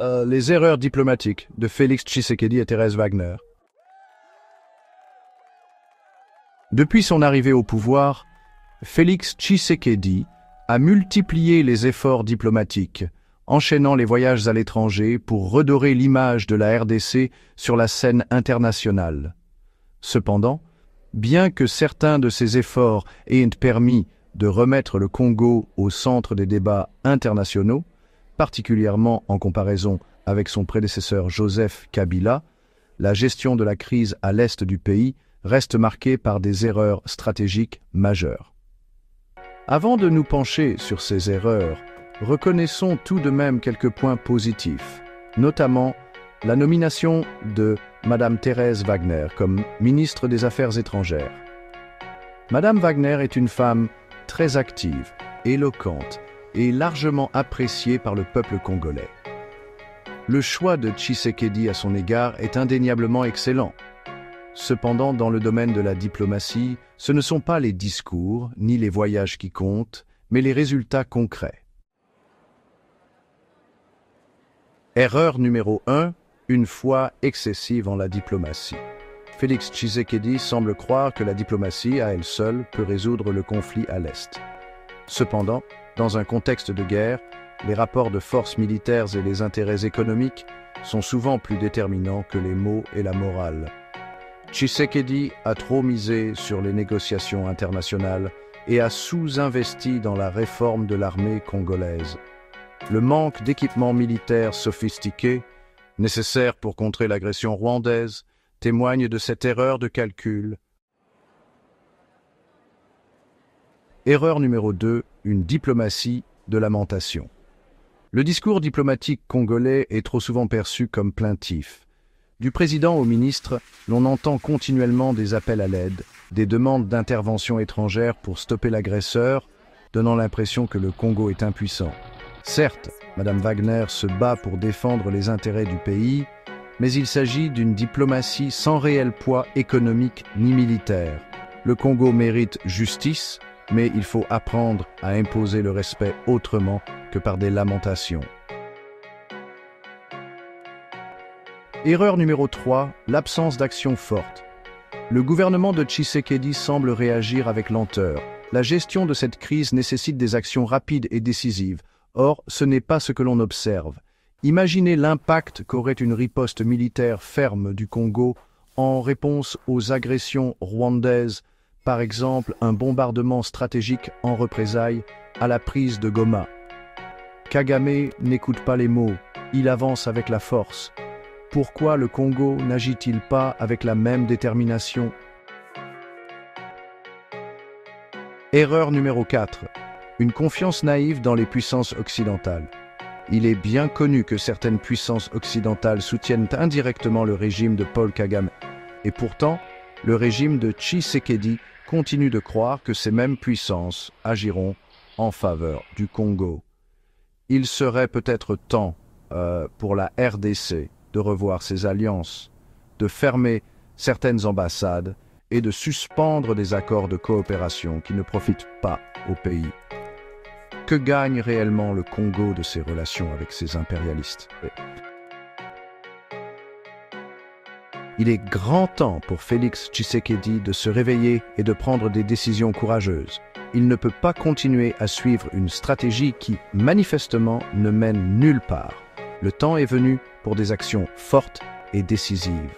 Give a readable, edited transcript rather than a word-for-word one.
les erreurs diplomatiques de Félix Tshisekedi et Thérèse Wagner. Depuis son arrivée au pouvoir, Félix Tshisekedi a multiplié les efforts diplomatiques, enchaînant les voyages à l'étranger pour redorer l'image de la RDC sur la scène internationale. Cependant, bien que certains de ces efforts aient permis de remettre le Congo au centre des débats internationaux, particulièrement en comparaison avec son prédécesseur Joseph Kabila, la gestion de la crise à l'est du pays reste marquée par des erreurs stratégiques majeures. Avant de nous pencher sur ces erreurs, reconnaissons tout de même quelques points positifs, notamment la nomination de Madame Thérèse Wagner comme ministre des Affaires étrangères. Madame Wagner est une femme très active, éloquente et largement appréciée par le peuple congolais. Le choix de Tshisekedi à son égard est indéniablement excellent. Cependant, dans le domaine de la diplomatie, ce ne sont pas les discours ni les voyages qui comptent, mais les résultats concrets. Erreur numéro 1, une foi excessive en la diplomatie. Félix Tshisekedi semble croire que la diplomatie, à elle seule, peut résoudre le conflit à l'Est. Cependant, dans un contexte de guerre, les rapports de force militaires et les intérêts économiques sont souvent plus déterminants que les mots et la morale. Tshisekedi a trop misé sur les négociations internationales et a sous-investi dans la réforme de l'armée congolaise. Le manque d'équipements militaires sophistiqués, nécessaires pour contrer l'agression rwandaise, témoigne de cette erreur de calcul. Erreur numéro 2, une diplomatie de lamentation. Le discours diplomatique congolais est trop souvent perçu comme plaintif. Du président au ministre, l'on entend continuellement des appels à l'aide, des demandes d'intervention étrangère pour stopper l'agresseur, donnant l'impression que le Congo est impuissant. Certes, Madame Wagner se bat pour défendre les intérêts du pays, mais il s'agit d'une diplomatie sans réel poids économique ni militaire. Le Congo mérite justice, mais il faut apprendre à imposer le respect autrement que par des lamentations. Erreur numéro 3, l'absence d'action forte. Le gouvernement de Tshisekedi semble réagir avec lenteur. La gestion de cette crise nécessite des actions rapides et décisives. Or, ce n'est pas ce que l'on observe. Imaginez l'impact qu'aurait une riposte militaire ferme du Congo en réponse aux agressions rwandaises, par exemple un bombardement stratégique en représailles à la prise de Goma. Kagame n'écoute pas les mots, il avance avec la force. Pourquoi le Congo n'agit-il pas avec la même détermination? Erreur numéro 4. Une confiance naïve dans les puissances occidentales. Il est bien connu que certaines puissances occidentales soutiennent indirectement le régime de Paul Kagame. Et pourtant, le régime de Tshisekedi continue de croire que ces mêmes puissances agiront en faveur du Congo. Il serait peut-être temps pour la RDC de revoir ses alliances, de fermer certaines ambassades et de suspendre des accords de coopération qui ne profitent pas au pays. Que gagne réellement le Congo de ses relations avec ses impérialistes? Il est grand temps pour Félix Tshisekedi de se réveiller et de prendre des décisions courageuses. Il ne peut pas continuer à suivre une stratégie qui, manifestement, ne mène nulle part. Le temps est venu pour des actions fortes et décisives.